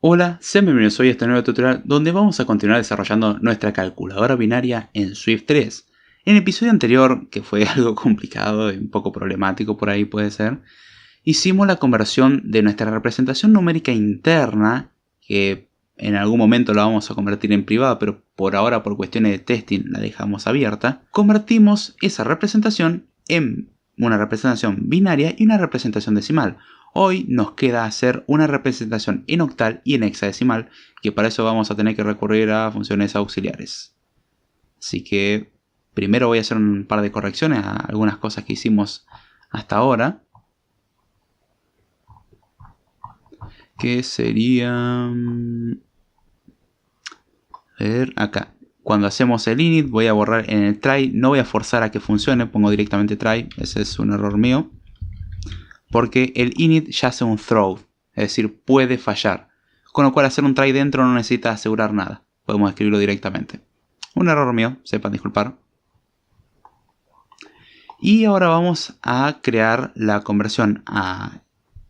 Hola, sean bienvenidos hoy a este nuevo tutorial donde vamos a continuar desarrollando nuestra calculadora binaria en Swift 3. En el episodio anterior, que fue algo complicado y un poco problemático por ahí puede ser, hicimos la conversión de nuestra representación numérica interna, que en algún momento la vamos a convertir en privada, pero por ahora por cuestiones de testing la dejamos abierta. Convertimos esa representación en una representación binaria y una representación decimal. Hoy nos queda hacer una representación en octal y en hexadecimal, que para eso vamos a tener que recurrir a funciones auxiliares. Así que primero voy a hacer un par de correcciones a algunas cosas que hicimos hasta ahora. Que sería... A ver, acá. Cuando hacemos el init voy a borrar en el try, no voy a forzar a que funcione, pongo directamente try, ese es un error mío. Porque el init ya hace un throw, es decir, puede fallar. Con lo cual hacer un try dentro no necesita asegurar nada. Podemos escribirlo directamente. Un error mío, sepan disculpar. Y ahora vamos a crear la conversión a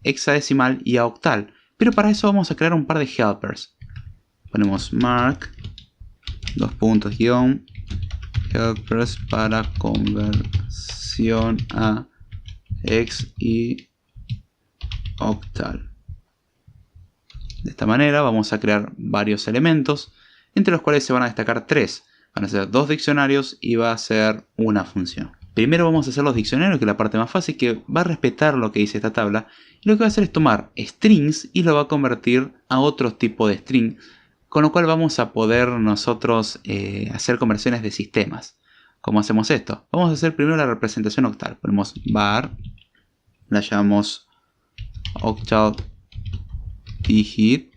hexadecimal y a octal. Pero para eso vamos a crear un par de helpers. Ponemos mark, helpers para conversión a hex y octal. De esta manera vamos a crear varios elementos, entre los cuales se van a destacar tres. Van a ser dos diccionarios y va a ser una función. Primero vamos a hacer los diccionarios, que es la parte más fácil, que va a respetar lo que dice esta tabla. Y lo que va a hacer es tomar strings y lo va a convertir a otro tipo de string, con lo cual vamos a poder nosotros hacer conversiones de sistemas. ¿Cómo hacemos esto? Vamos a hacer primero la representación octal. Ponemos var, la llamamos octal digit,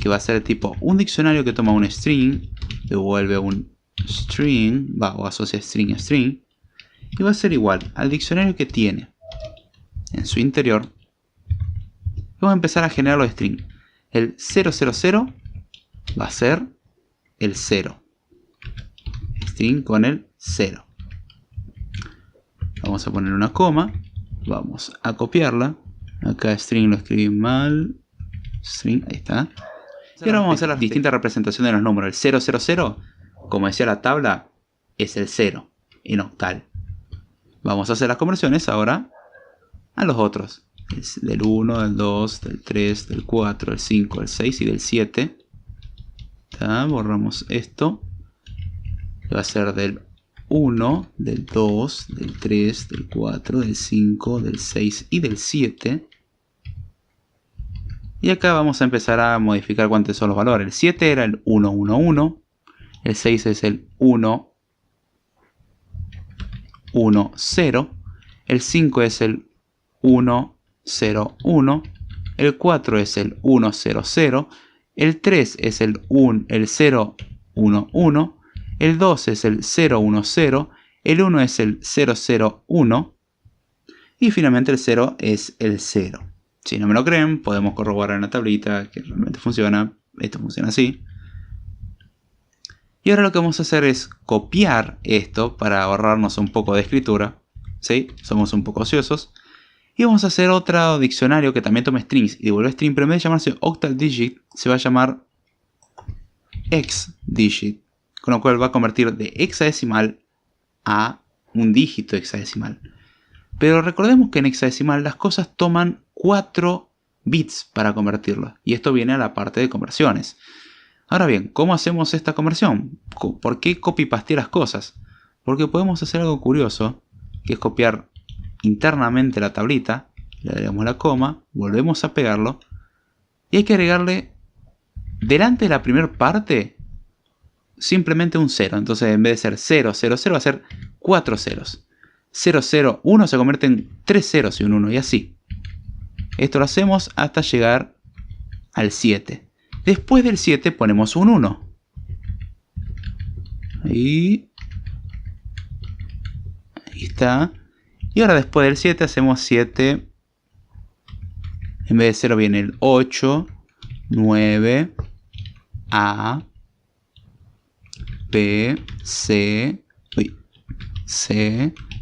que va a ser de tipo un diccionario que toma un string, devuelve un string, o asocia string a string, y va a ser igual al diccionario que tiene en su interior. Vamos a empezar a generar los strings. El 000 va a ser el 0. String con el 0. Vamos a poner una coma. Vamos a copiarla. Acá string lo escribí mal. String, ahí está. Y ahora vamos a hacer las distintas representaciones de los números. El 000, como decía la tabla, es el 0 en octal. Vamos a hacer las conversiones ahora a los otros. Del 1, del 2, del 3, del 4, del 5, del 6 y del 7. Borramos esto. Va a ser del 1, del 2, del 3, del 4, del 5, del 6 y del 7. Y acá vamos a empezar a modificar cuántos son los valores. El 7 era el 1, 1, 1. El 6 es el 1, 1, 0. El 5 es el 1, 0, 1. El 4 es el 1, 0, 0. El 3 es el 0, 1, 1. El 2 es el 0, 1, 0. El 1 es el 0, 0, 1. Y finalmente el 0 es el 0. Si no me lo creen, podemos corroborar en la tablita que realmente funciona. Esto funciona así. Y ahora lo que vamos a hacer es copiar esto para ahorrarnos un poco de escritura. ¿Sí? Somos un poco ociosos. Y vamos a hacer otro diccionario que también tome strings y devuelve string, pero en vez de llamarse octal digit, se va a llamar hexdigit. Con lo cual va a convertir de hexadecimal a un dígito hexadecimal. Pero recordemos que en hexadecimal las cosas toman 4 bits para convertirlo. Y esto viene a la parte de conversiones. Ahora bien, ¿cómo hacemos esta conversión? ¿Por qué copy-pastear las cosas? Porque podemos hacer algo curioso, que es copiar internamente la tablita, le agregamos la coma, volvemos a pegarlo, y hay que agregarle delante de la primera parte simplemente un 0. Entonces en vez de ser 0, 0, 0 va a ser 4 ceros. 0, 0, 1 se convierte en 3 ceros y un 1 y así. Esto lo hacemos hasta llegar al 7. Después del 7 ponemos un 1. Ahí está. Y ahora después del 7 hacemos 7. En vez de 0 viene el 8, 9, A, B, C,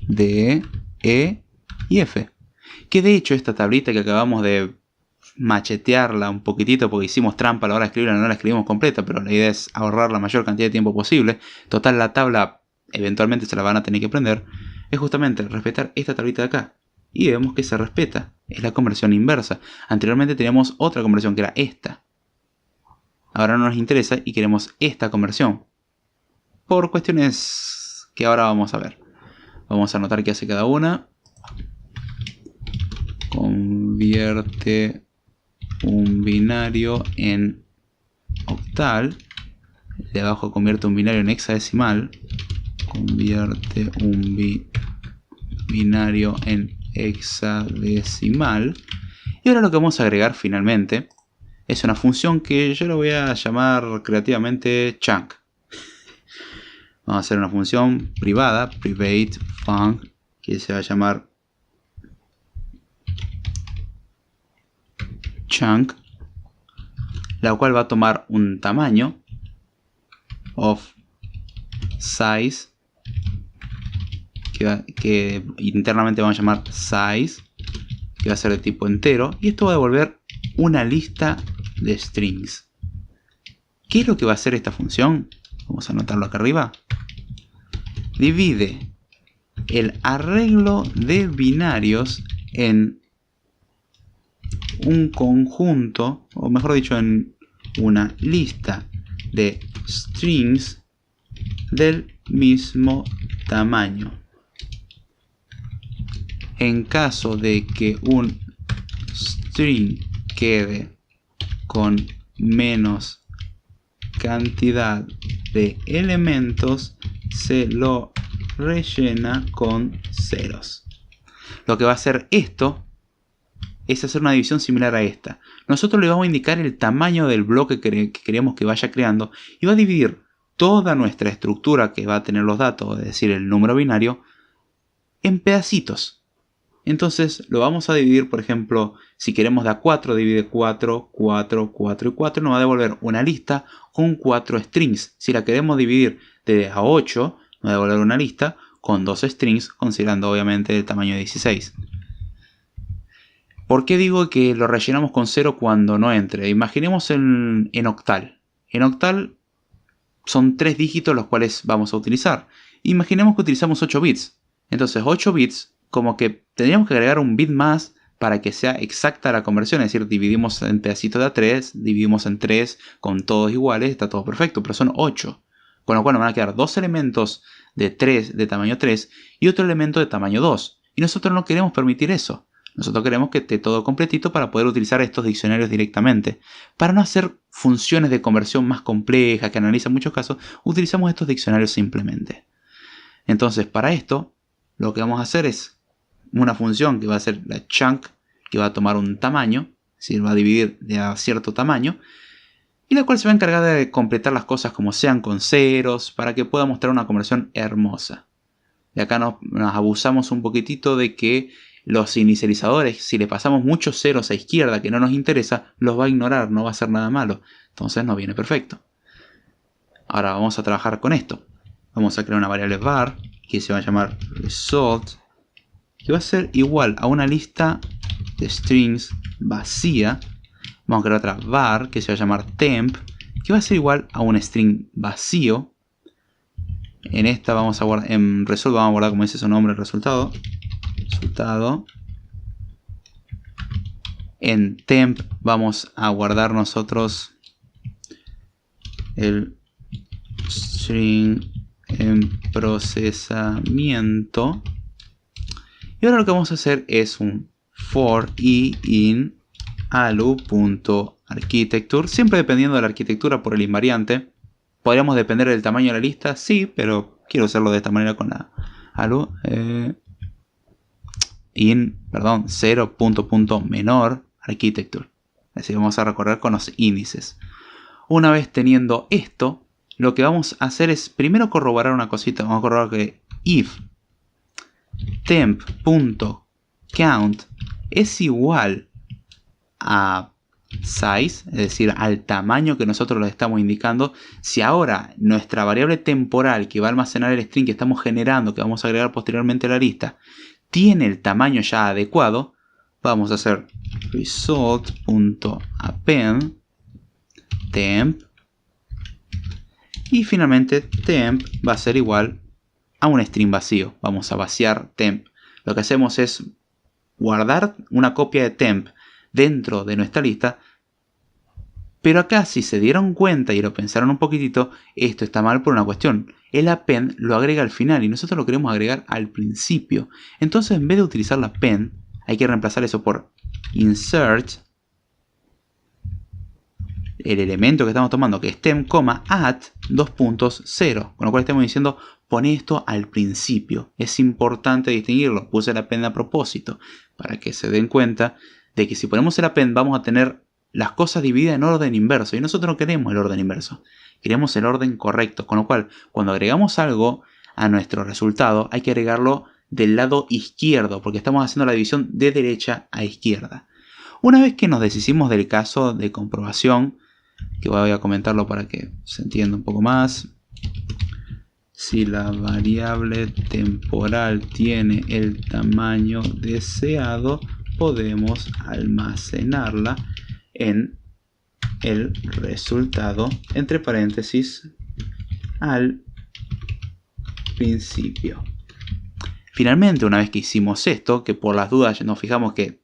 D, E y F. Que de hecho esta tablita que acabamos de machetearla un poquitito porque hicimos trampa a la hora de escribirla, no la escribimos completa, pero la idea es ahorrar la mayor cantidad de tiempo posible. Total, la tabla eventualmente se la van a tener que aprender. Es justamente respetar esta tablita de acá. Y vemos que se respeta. Es la conversión inversa. Anteriormente teníamos otra conversión que era esta. Ahora no nos interesa y queremos esta conversión. Por cuestiones que ahora vamos a ver. Vamos a anotar qué hace cada una. Convierte un binario en octal. De abajo convierte un binario en hexadecimal. Convierte un binario en hexadecimal. Y ahora lo que vamos a agregar finalmente es una función que yo lo voy a llamar creativamente chunk. Vamos a hacer una función privada, private func, que se va a llamar chunk, la cual va a tomar un tamaño of size que internamente vamos a llamar size, que va a ser de tipo entero, y esto va a devolver una lista de strings. ¿Qué es lo que va a hacer esta función? Vamos a anotarlo acá arriba. Divide el arreglo de binarios en un conjunto, o mejor dicho, en una lista de strings del mismo tamaño. En caso de que un string quede con menos cantidad de elementos, se lo rellena con ceros. Lo que va a hacer esto es hacer una división similar a esta. Nosotros le vamos a indicar el tamaño del bloque que queremos que vaya creando y va a dividir toda nuestra estructura que va a tener los datos, es decir, el número binario, en pedacitos. Entonces lo vamos a dividir, por ejemplo, si queremos de a 4, divide 4, 4, 4 y 4, nos va a devolver una lista con 4 strings. Si la queremos dividir de a 8, nos va a devolver una lista con 2 strings, considerando obviamente el tamaño de 16. ¿Por qué digo que lo rellenamos con 0 cuando no entre? Imaginemos en octal. En octal son 3 dígitos los cuales vamos a utilizar. Imaginemos que utilizamos 8 bits. Entonces 8 bits, como que tendríamos que agregar un bit más para que sea exacta la conversión. Es decir, dividimos en pedacitos de a 3, dividimos en 3 con todos iguales, está todo perfecto, pero son 8. Con lo cual nos van a quedar 2 elementos de tamaño 3 y otro elemento de tamaño 2. Y nosotros no queremos permitir eso. Nosotros queremos que esté todo completito para poder utilizar estos diccionarios directamente. Para no hacer funciones de conversión más complejas que analizan muchos casos, utilizamos estos diccionarios simplemente. Entonces, para esto, lo que vamos a hacer es una función que va a ser la chunk, que va a tomar un tamaño, es decir, va a dividir de a cierto tamaño, y la cual se va a encargar de completar las cosas como sean con ceros, para que pueda mostrar una conversión hermosa. De acá nos abusamos un poquitito de que los inicializadores, si le pasamos muchos ceros a izquierda que no nos interesa, los va a ignorar, no va a hacer nada malo. Entonces nos viene perfecto. Ahora vamos a trabajar con esto. Vamos a crear una variable var que se va a llamar result, que va a ser igual a una lista de strings vacía. Vamos a crear otra var que se va a llamar temp, que va a ser igual a un string vacío. En esta vamos a guardar, en result vamos a guardar, como dice su nombre, el resultado. En temp vamos a guardar nosotros el string en procesamiento. Y ahora lo que vamos a hacer es un for i in alu.architecture, siempre dependiendo de la arquitectura por el invariante. ¿Podríamos depender del tamaño de la lista? Sí, pero quiero hacerlo de esta manera con la alu. 0. menor architecture. Así vamos a recorrer con los índices. Una vez teniendo esto, lo que vamos a hacer es primero corroborar una cosita. Vamos a corroborar que if temp.count es igual a size, es decir, al tamaño que nosotros le estamos indicando. Si ahora nuestra variable temporal que va a almacenar el string que estamos generando, que vamos a agregar posteriormente a la lista, tiene el tamaño ya adecuado, vamos a hacer result.append temp. Y finalmente temp va a ser igual a un string vacío. Vamos a vaciar temp. Lo que hacemos es guardar una copia de temp dentro de nuestra lista. Pero acá, si se dieron cuenta y lo pensaron un poquitito, esto está mal por una cuestión. El append lo agrega al final y nosotros lo queremos agregar al principio. Entonces, en vez de utilizar la append, hay que reemplazar eso por insert el elemento que estamos tomando, que es temp, at 2.0. Con lo cual estamos diciendo, pone esto al principio. Es importante distinguirlo. Puse el append a propósito, para que se den cuenta de que si ponemos el append vamos a tener las cosas divididas en orden inverso. Y nosotros no queremos el orden inverso. Queremos el orden correcto. Con lo cual, cuando agregamos algo a nuestro resultado, hay que agregarlo del lado izquierdo, porque estamos haciendo la división de derecha a izquierda. Una vez que nos deshicimos del caso de comprobación, que voy a comentarlo para que se entienda un poco más. Si la variable temporal tiene el tamaño deseado, podemos almacenarla en el resultado, entre paréntesis, al principio. Finalmente, una vez que hicimos esto, que por las dudas nos fijamos que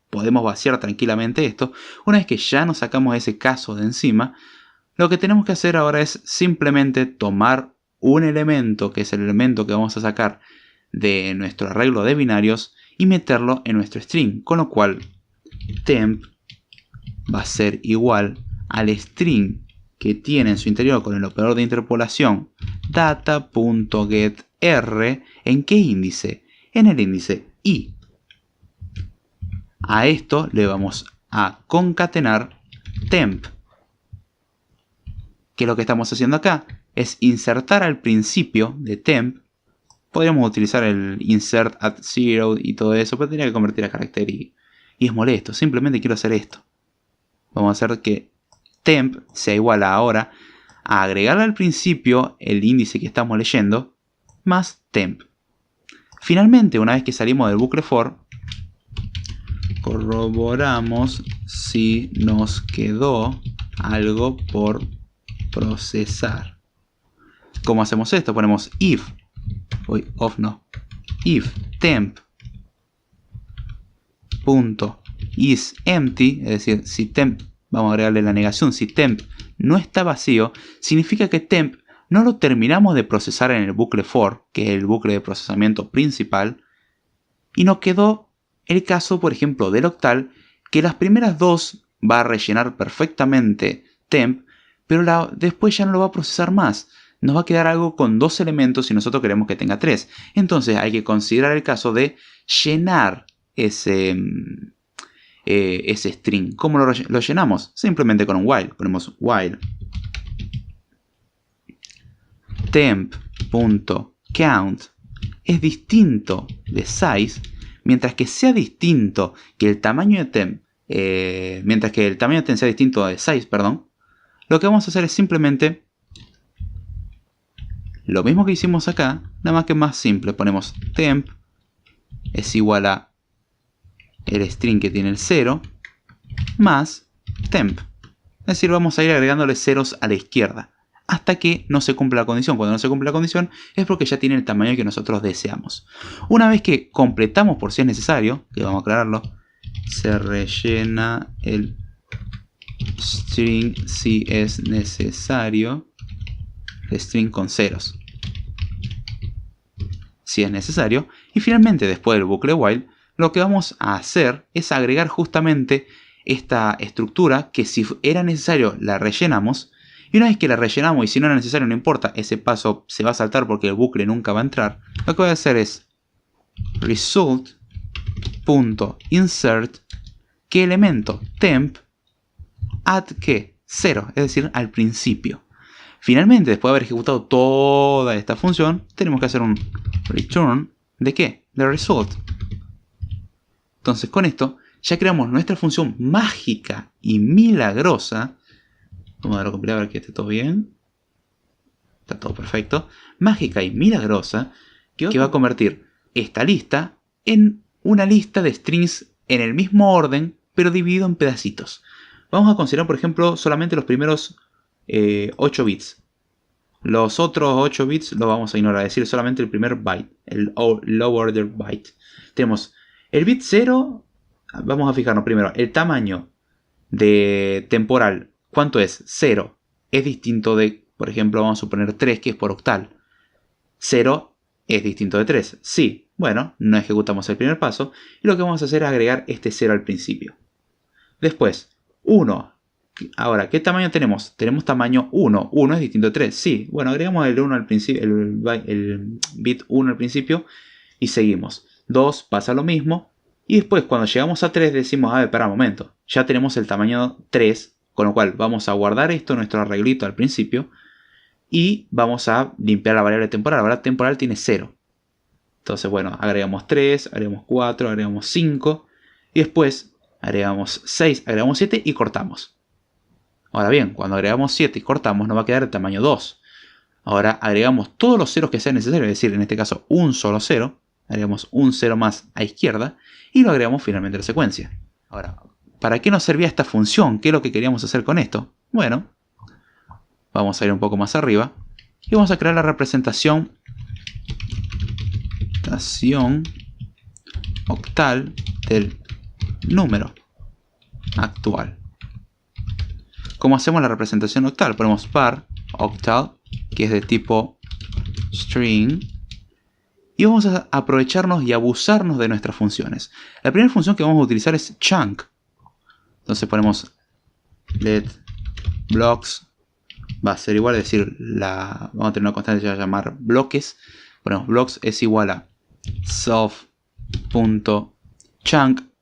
podemos vaciar tranquilamente esto, una vez que ya nos sacamos ese caso de encima, lo que tenemos que hacer ahora es simplemente tomar un elemento, que es el elemento que vamos a sacar de nuestro arreglo de binarios, y meterlo en nuestro string, con lo cual temp va a ser igual al string que tiene en su interior con el operador de interpolación data.getR. ¿En qué índice? En el índice i. A esto le vamos a concatenar temp. Que lo que estamos haciendo acá es insertar al principio de temp. Podríamos utilizar el insert at 0 y todo eso, pero tendría que convertir a carácter y es molesto. Simplemente quiero hacer esto. Vamos a hacer que temp sea igual a ahora a agregarle al principio el índice que estamos leyendo más temp. Finalmente, una vez que salimos del bucle for, corroboramos si nos quedó algo por procesar. ¿Cómo hacemos esto? Ponemos if temp punto is empty, es decir, si temp, vamos a agregarle la negación, si temp no está vacío, significa que temp no lo terminamos de procesar en el bucle for, que es el bucle de procesamiento principal, y nos quedó el caso, por ejemplo, del octal, que las primeras dos va a rellenar perfectamente temp, pero después ya no lo va a procesar más. Nos va a quedar algo con dos elementos y nosotros queremos que tenga tres. Entonces hay que considerar el caso de llenar ese string. ¿Cómo lo llenamos? Simplemente con un while. Ponemos while temp.count es distinto de size, mientras que sea distinto que el tamaño de temp, mientras que el tamaño de temp sea distinto de size, perdón, lo que vamos a hacer es simplemente lo mismo que hicimos acá, nada más que más simple. Ponemos temp es igual a el string que tiene el 0 más temp. Es decir, vamos a ir agregándole ceros a la izquierda hasta que no se cumpla la condición. Cuando no se cumple la condición es porque ya tiene el tamaño que nosotros deseamos. Una vez que completamos, por si es necesario, que vamos a aclararlo, se rellena el string si es necesario, el string con ceros si es necesario, y finalmente después del bucle while lo que vamos a hacer es agregar justamente esta estructura que si era necesario la rellenamos, y una vez que la rellenamos y si no era necesario no importa, ese paso se va a saltar porque el bucle nunca va a entrar. Lo que voy a hacer es result.insert ¿qué elemento? Temp at ¿qué? 0, es decir, al principio. Finalmente, después de haber ejecutado toda esta función, tenemos que hacer un return ¿de qué? De result. Entonces con esto ya creamos nuestra función mágica y milagrosa. Vamos a darle a compilar a ver que esté todo bien. Está todo perfecto. Mágica y milagrosa que va a convertir esta lista en una lista de strings en el mismo orden, pero dividido en pedacitos. Vamos a considerar, por ejemplo, solamente los primeros 8 bits. Los otros 8 bits los vamos a ignorar, es decir, solamente el primer byte, el low order byte. Tenemos el bit 0, vamos a fijarnos primero, el tamaño de temporal, ¿cuánto es? 0. Es distinto de, por ejemplo, vamos a suponer 3, que es por octal. 0 es distinto de 3. Sí, bueno, no ejecutamos el primer paso. Y lo que vamos a hacer es agregar este 0 al principio. Después, 1. Ahora, ¿qué tamaño tenemos? Tenemos tamaño 1. 1 es distinto de 3. Sí, bueno, agregamos el 1 al principio, el bit 1 al principio y seguimos. 2 pasa lo mismo. Y después, cuando llegamos a 3, decimos, a ver, espera un momento. Ya tenemos el tamaño 3, con lo cual vamos a guardar esto, nuestro arreglito al principio. Y vamos a limpiar la variable temporal. La variable temporal tiene 0. Entonces, bueno, agregamos 3, agregamos 4, agregamos 5. Y después agregamos 6, agregamos 7 y cortamos. Ahora bien, cuando agregamos 7 y cortamos, nos va a quedar el tamaño 2. Ahora agregamos todos los ceros que sean necesarios, es decir, en este caso un solo 0. Agregamos un 0 más a izquierda y lo agregamos finalmente a la secuencia. Ahora, ¿para qué nos servía esta función? ¿Qué es lo que queríamos hacer con esto? Bueno, vamos a ir un poco más arriba y vamos a crear la representación octal del número actual. ¿Cómo hacemos la representación octal? Ponemos var octal, que es de tipo string, y vamos a aprovecharnos y abusarnos de nuestras funciones. La primera función que vamos a utilizar es chunk. Entonces ponemos let blocks, va a ser igual, es decir, vamos a tener una constante que se va a llamar bloques. Ponemos blocks es igual a self.chunk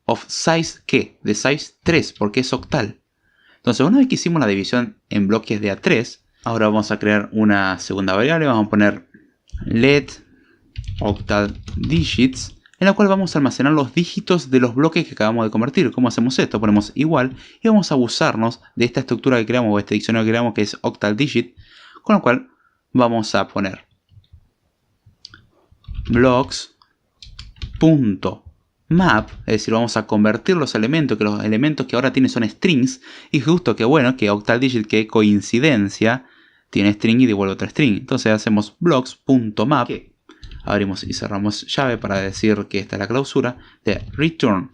of size, ¿qué? De size 3, porque es octal. Entonces, una vez que hicimos la división en bloques de A3, ahora vamos a crear una segunda variable. Vamos a poner let octal digits, en la cual vamos a almacenar los dígitos de los bloques que acabamos de convertir. ¿Cómo hacemos esto? Ponemos igual y vamos a abusarnos de esta estructura que creamos, o este diccionario que creamos, que es octal digit, con lo cual vamos a poner blocks.map, es decir, vamos a convertir los elementos, que los elementos que ahora tiene son strings, y justo que bueno, que octal digit, que coincidencia, tiene string y devuelve otra string. Entonces hacemos blocks.map, abrimos y cerramos llave para decir que esta es la clausura, de return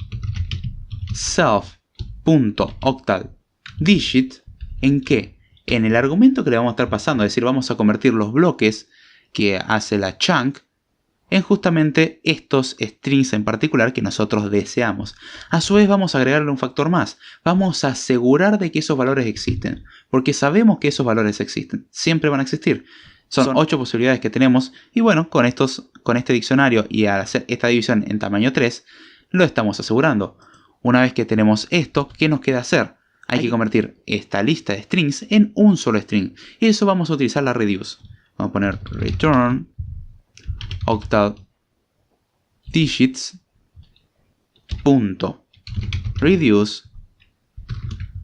self.octalDigit, ¿en qué? En el argumento que le vamos a estar pasando, es decir, vamos a convertir los bloques que hace la chunk en justamente estos strings en particular que nosotros deseamos. A su vez vamos a agregarle un factor más. Vamos a asegurar de que esos valores existen, porque sabemos que esos valores existen, siempre van a existir. Son 8 posibilidades que tenemos y bueno, con este diccionario y al hacer esta división en tamaño 3, lo estamos asegurando. Una vez que tenemos esto, ¿qué nos queda hacer? Hay que convertir esta lista de strings en un solo string. Y eso vamos a utilizar la reduce. Vamos a poner return octal digits .reduce.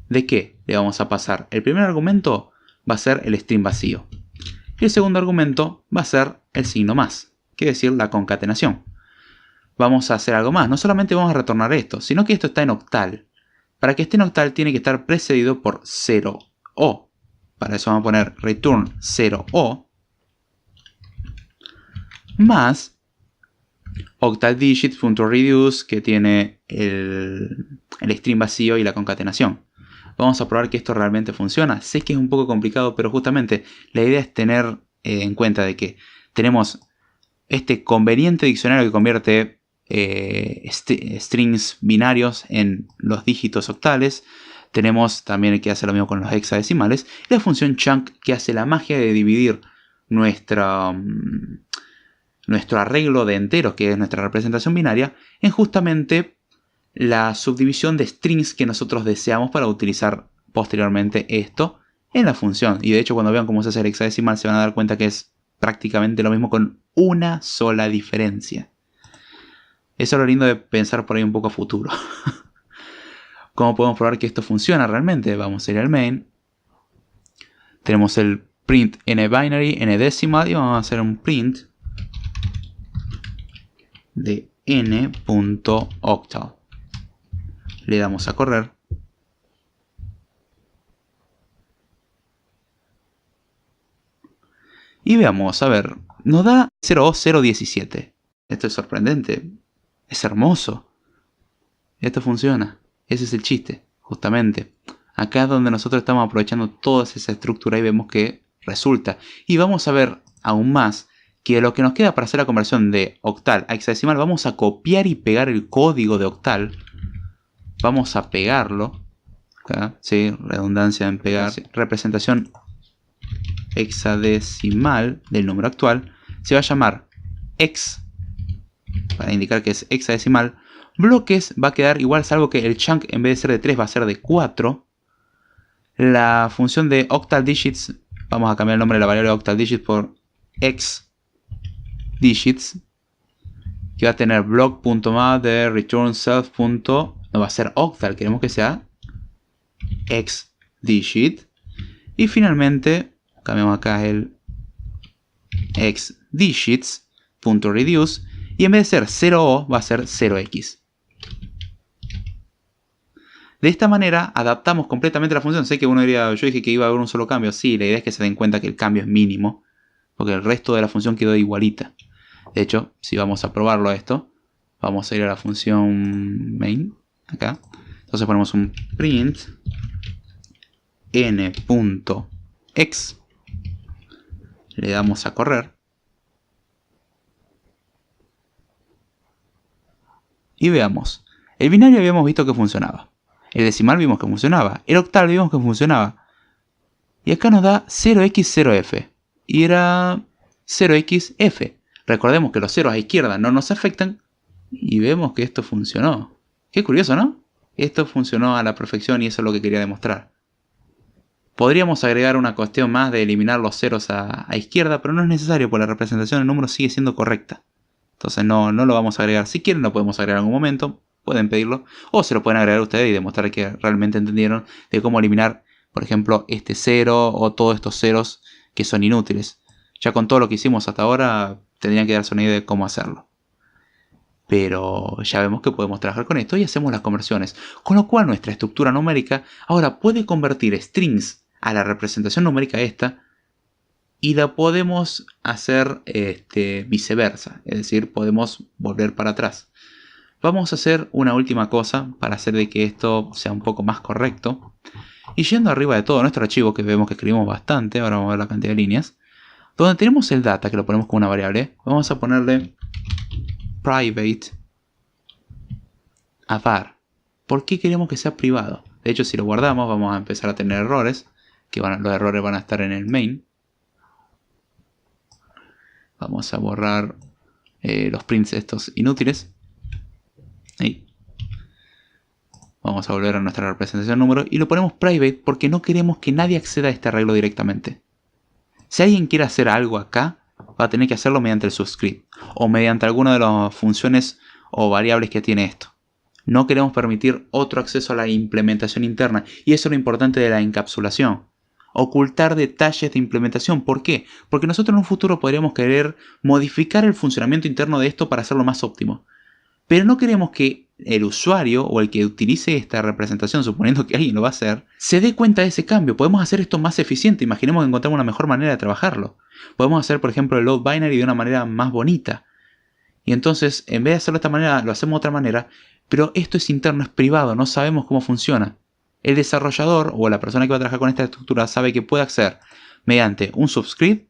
¿De qué le vamos a pasar? El primer argumento va a ser el string vacío. Y el segundo argumento va a ser el signo más, que es decir, la concatenación. Vamos a hacer algo más. No solamente vamos a retornar esto, sino que esto está en octal. Para que esté en octal tiene que estar precedido por 0o. Para eso vamos a poner return 0o más octalDigit.reduce, que tiene el string vacío y la concatenación. Vamos a probar que esto realmente funciona. Sé que es un poco complicado, pero justamente la idea es tener en cuenta de que tenemos este conveniente diccionario que convierte strings binarios en los dígitos octales. Tenemos también el que hace lo mismo con los hexadecimales. Y la función chunk, que hace la magia de dividir nuestro arreglo de enteros, que es nuestra representación binaria, en justamente la subdivisión de strings que nosotros deseamos para utilizar posteriormente esto en la función. Y de hecho, cuando vean cómo se hace el hexadecimal, se van a dar cuenta que es prácticamente lo mismo con una sola diferencia. Eso es lo lindo de pensar por ahí un poco a futuro. ¿Cómo podemos probar que esto funciona realmente? Vamos a ir al main. Tenemos el print n-binary, n-decimal, y vamos a hacer un print de n.octal. Le damos a correr. Y veamos, a ver, nos da 0O017. Esto es sorprendente. Es hermoso. Esto funciona. Ese es el chiste, justamente. Acá es donde nosotros estamos aprovechando toda esa estructura y vemos que resulta. Y vamos a ver aún más que lo que nos queda para hacer la conversión de octal a hexadecimal, vamos a copiar y pegar el código de octal. Vamos a pegarlo. Acá, sí, redundancia en pegar. Sí. Representación hexadecimal del número actual. Se va a llamar hex, para indicar que es hexadecimal. Bloques va a quedar igual, salvo que el chunk en vez de ser de 3 va a ser de 4. La función de octal digits, vamos a cambiar el nombre de la variable octal digits por hex digits, que va a tener block.map de return self. No va a ser octal, queremos que sea hex digit. Y finalmente cambiamos acá el hex digits.reduce y en vez de ser 0o va a ser 0x. De esta manera adaptamos completamente la función. Sé que uno diría, yo dije que iba a haber un solo cambio. Sí, la idea es que se den cuenta que el cambio es mínimo, porque el resto de la función quedó igualita. De hecho, si vamos a probarlo a esto, vamos a ir a la función main, acá. Entonces ponemos un print n.x, le damos a correr y veamos. El binario habíamos visto que funcionaba. El decimal vimos que funcionaba. El octal vimos que funcionaba. Y acá nos da 0x0f. Y era 0xf. Recordemos que los ceros a izquierda no nos afectan. Y vemos que esto funcionó. Qué curioso, ¿no? Esto funcionó a la perfección y eso es lo que quería demostrar. Podríamos agregar una cuestión más de eliminar los ceros a izquierda, pero no es necesario porque la representación del número sigue siendo correcta. Entonces no lo vamos a agregar. Si quieren lo podemos agregar en algún momento. Pueden pedirlo. O se lo pueden agregar ustedes y demostrar que realmente entendieron de cómo eliminar, por ejemplo, este cero o todos estos ceros que son inútiles. Ya con todo lo que hicimos hasta ahora tendrían que darse una idea de cómo hacerlo. Pero ya vemos que podemos trabajar con esto y hacemos las conversiones. Con lo cual nuestra estructura numérica ahora puede convertir strings a la representación numérica esta. Y la podemos hacer viceversa. Es decir, podemos volver para atrás. Vamos a hacer una última cosa para hacer de que esto sea un poco más correcto. Y yendo arriba de todo nuestro archivo, que vemos que escribimos bastante, ahora vamos a ver la cantidad de líneas. Donde tenemos el data, que lo ponemos como una variable, vamos a ponerle private a var. ¿Por qué queremos que sea privado? De hecho, si lo guardamos vamos a empezar a tener errores, que los errores van a estar en el main. Vamos a borrar los prints estos inútiles. Ahí. Vamos a volver a nuestra representación número y lo ponemos private porque no queremos que nadie acceda a este arreglo directamente. Si alguien quiere hacer algo acá, va a tener que hacerlo mediante el subscript o mediante alguna de las funciones o variables que tiene esto. No queremos permitir otro acceso a la implementación interna y eso es lo importante de la encapsulación. Ocultar detalles de implementación. ¿Por qué? Porque nosotros en un futuro podríamos querer modificar el funcionamiento interno de esto para hacerlo más óptimo. Pero no queremos que el usuario o el que utilice esta representación, suponiendo que alguien lo va a hacer, se dé cuenta de ese cambio. Podemos hacer esto más eficiente. Imaginemos que encontramos una mejor manera de trabajarlo. Podemos hacer, por ejemplo, el load binary de una manera más bonita. Y entonces, en vez de hacerlo de esta manera, lo hacemos de otra manera. Pero esto es interno, es privado, no sabemos cómo funciona. El desarrollador o la persona que va a trabajar con esta estructura sabe que puede acceder mediante un subscript,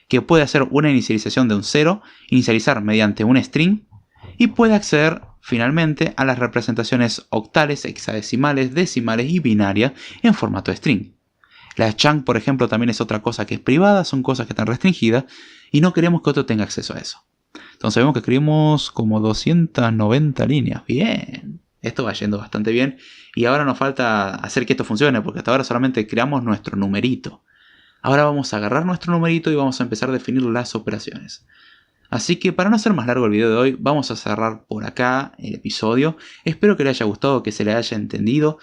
que puede hacer una inicialización de un 0, inicializar mediante un string, y puede acceder finalmente a las representaciones octales, hexadecimales, decimales y binarias en formato de string. La chunk, por ejemplo, también es otra cosa que es privada, son cosas que están restringidas y no queremos que otro tenga acceso a eso. Entonces vemos que escribimos como 290 líneas. Bien, esto va yendo bastante bien y ahora nos falta hacer que esto funcione porque hasta ahora solamente creamos nuestro numerito. Ahora vamos a agarrar nuestro numerito y vamos a empezar a definir las operaciones. Así que para no hacer más largo el video de hoy, vamos a cerrar por acá el episodio. Espero que les haya gustado, que se les haya entendido,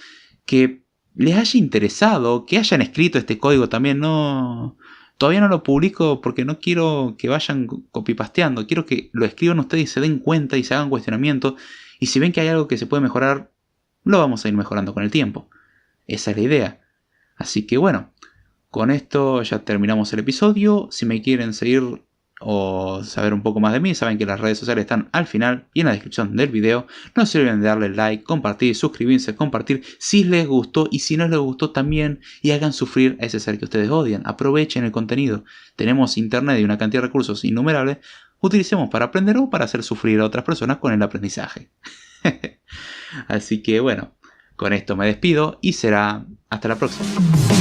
que les haya interesado, que hayan escrito este código también. Todavía no lo publico porque no quiero que vayan copy-pasteando. Quiero que lo escriban ustedes y se den cuenta y se hagan cuestionamientos. Y si ven que hay algo que se puede mejorar, lo vamos a ir mejorando con el tiempo. Esa es la idea. Así que bueno, con esto ya terminamos el episodio. Si me quieren seguir o saber un poco más de mí, saben que las redes sociales están al final y en la descripción del video. No se olviden de darle like, compartir, suscribirse, compartir si les gustó, y si no les gustó también, y hagan sufrir a ese ser que ustedes odian. Aprovechen el contenido. Tenemos internet y una cantidad de recursos innumerables. Utilicemos para aprender o para hacer sufrir a otras personas con el aprendizaje. Así que bueno, con esto me despido y será hasta la próxima.